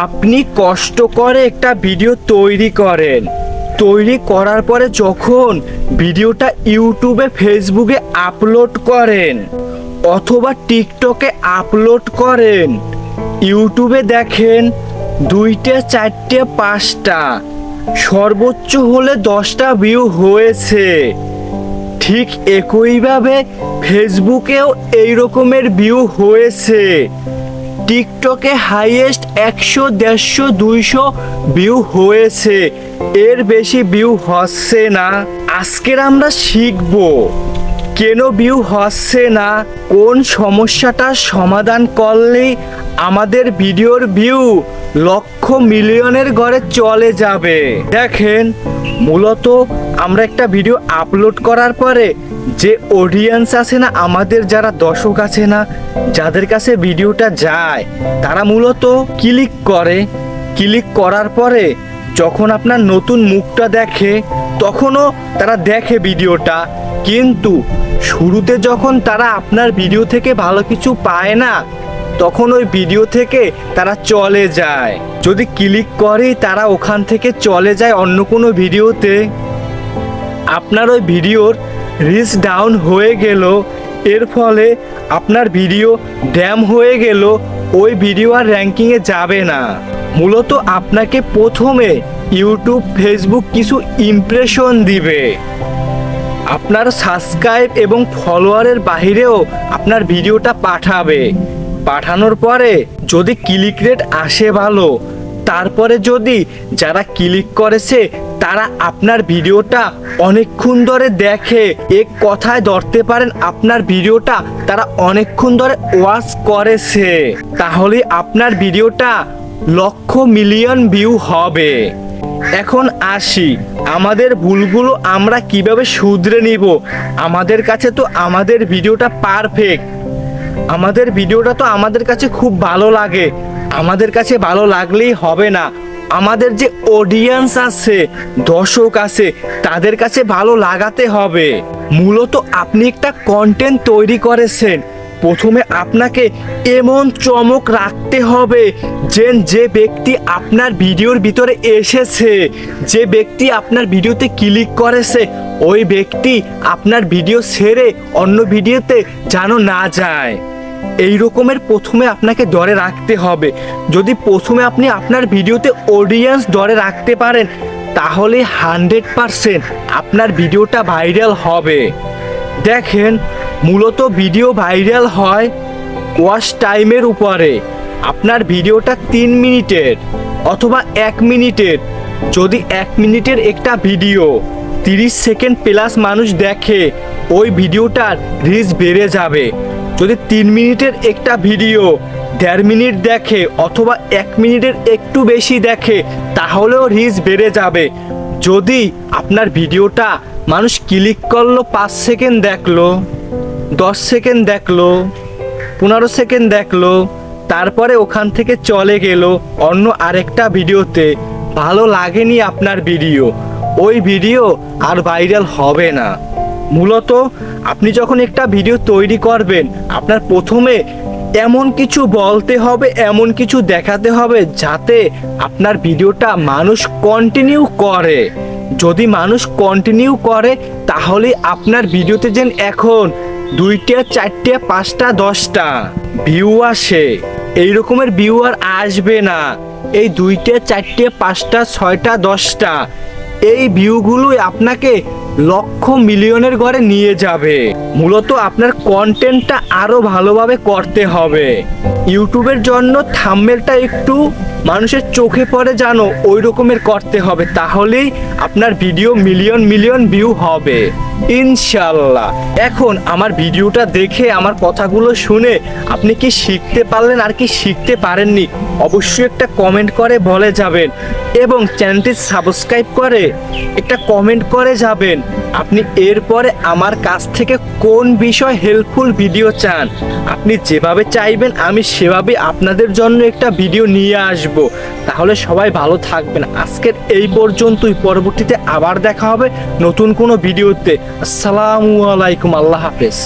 আপনি কষ্ট করে একটা ভিডিও তৈরি করেন, তৈরি করার পরে যখন ভিডিওটা ইউটিউবে ফেসবুকে আপলোড করেন অথবা টিকটকে আপলোড করেন, ইউটিউবে দেখেন 2টা 4টে 5টা সর্বোচ্চ হলে 10টা ভিউ হয়েছে। ঠিক একইভাবে ফেসবুকেও এই রকমের ভিউ হয়েছে। টিকটকে হাইয়েস্ট 100, 150, 200 ভিউ হয়েছে, এর বেশি ভিউ হচ্ছে না। আজকের আমরা শিখব কেন ভিউ হচ্ছে না, কোন সমস্যাটার সমাধান করলেই আমাদের ভিডিওর ভিউ লক্ষ মিলিয়নের ঘরে চলে যাবে। দেখেন, মূলত আমরা একটা ভিডিও আপলোড করার পরে যে অডিয়েন্স আছে না, আমাদের যারা দর্শক আছে না, যাদের কাছে ভিডিওটা যায়, তারা মূলত ক্লিক করে। ক্লিক করার পরে যখন আপনার নতুন মুখটা দেখে তখনও তারা দেখে ভিডিওটা, কিন্তু শুরুতে যখন তারা আপনার ভিডিও থেকে ভালো কিছু পায় না তখন ওই ভিডিও থেকে তারা চলে যায়। যদি ক্লিক করে তারা ওখান থেকে চলে যায় অন্য কোনো ভিডিওতে, আপনার ওই ভিডিওর রিচ ডাউন হয়ে গেল, এর ফলে আপনার ভিডিও ড্যাম হয়ে গেল, ওই ভিডিও আর র্যাঙ্কিংয়ে যাবে না। মূলত আপনাকে প্রথমে ইউটিউব ফেসবুক কিছু ইমপ্রেশন দিবে, আপনার সাবস্ক্রাইব এবং ফলোয়ারের বাহিরেও আপনার ভিডিওটা পাঠাবে। পাঠানোর পরে যদি ক্লিক রেট আসে ভালো, তারপরে যদি যারা ক্লিক করেছে তারা আপনার ভিডিওটা অনেকক্ষণ ধরে দেখে, এক কথায় ধরতে পারেন আপনার ভিডিওটা তারা অনেকক্ষণ ধরে ওয়াচ করেছে, তাহলে আপনার ভিডিওটা লক্ষ মিলিয়ন ভিউ হবে। এখন আসি আমাদের ভুলগুলো আমরা কিভাবে শুধরে নিব। আমাদের কাছে তো আমাদের ভিডিওটা পারফেক্ট, আমাদের ভিডিওটা তো আমাদের কাছে খুব ভালো লাগে, আমাদের কাছে ভালো লাগলেই হবে না, আমাদের যে অডিয়েন্স আছে, দর্শক আছে, তাদের কাছে ভালো লাগাতে হবে। মূলত আপনি একটা কন্টেন্ট তৈরি করেছেন, প্রথমে আপনাকে এমন চমক রাখতে হবে যে ব্যক্তি আপনার ভিডিওর ভিতরে এসেছে, যে ব্যক্তি আপনার ভিডিওতে ক্লিক করেছে, ওই ব্যক্তি আপনার ভিডিও ছেড়ে অন্য ভিডিওতে যেন না যায়। এই রকমের প্রথমে আপনাকে ধরে রাখতে হবে। যদি প্রথমে আপনি আপনার ভিডিওতে অডিয়েন্স ধরে রাখতে পারেন তাহলে 100% আপনার ভিডিওটা ভাইরাল হবে। দেখেন, মূলত ভিডিও ভাইরাল হয় ওয়াচ টাইমের উপরে। আপনার ভিডিওটা 3 মিনিটের অথবা 1 মিনিটের, যদি 1 মিনিটের একটা ভিডিও 30 সেকেন্ড প্লাস মানুষ দেখে, ওই ভিডিওটার রিচ বেড়ে যাবে। যদি 3 মিনিটের একটা ভিডিও 1.5 মিনিট দেখে অথবা 1 মিনিটের একটু বেশি দেখে, তাহলেও রিচ বেড়ে যাবে। যদি আপনার ভিডিওটা মানুষ ক্লিক করলো, 5 সেকেন্ড দেখলো, 10 সেকেন্ড দেখলো, 15 সেকেন্ড দেখলো, তারপরে ওখান থেকে চলে গেল অন্য আরেকটা ভিডিওতে, ভালো লাগেনি আপনার ভিডিও, ওই ভিডিও আর ভাইরাল হবে না। মূলত আপনি যখন একটা ভিডিও তৈরি করবেন, আপনার প্রথমে এমন কিছু বলতে হবে, এমন কিছু দেখাতে হবে যাতে আপনার ভিডিওটা মানুষ কন্টিনিউ করে। যদি মানুষ কন্টিনিউ করে তাহলে আপনার ভিডিওতে যেন এখন 2টা 4টে 5টা 10টা ভিউ আসে, এই রকমের ভিউ আর আসবে না। এই 2টা 4টে 5টা 6টা 10টা এই ভিউগুলোই আপনাকে লক্ষ মিলিয়নের ঘরে নিয়ে যাবে। মূলত আপনার কন্টেন্টটা আরো ভালোভাবে করতে হবে। ইউটিউবের জন্য থাম্বনেলটা একটু মানুষের চোখে পড়ে জানো ওই রকমের করতে হবে, তাহলেই আপনার ভিডিও মিলিয়ন মিলিয়ন ভিউ হবে ইনশাল্লাহ। এখন আমার ভিডিওটা দেখে, আমার কথাগুলো শুনে আপনি কি শিখতে পারলেন আর কি শিখতে পারেননি অবশ্যই একটা কমেন্ট করে বলে যাবেন, এবং চ্যানেলটি সাবস্ক্রাইব করে একটা কমেন্ট করে যাবেন আপনি এরপরে আমার কাছ থেকে কোন বিষয় হেল্পফুল ভিডিও চান। আপনি যেভাবে চাইবেন আমি সেভাবে আপনাদের জন্য একটা ভিডিও নিয়ে আসব। তাহলে সবাই ভালো থাকবেন। আজকের এই পর্যন্তই, পরবর্তীতে আবার দেখা হবে নতুন কোনো ভিডিওতে। আসসালামু আলাইকুম, আল্লাহ হাফেজ।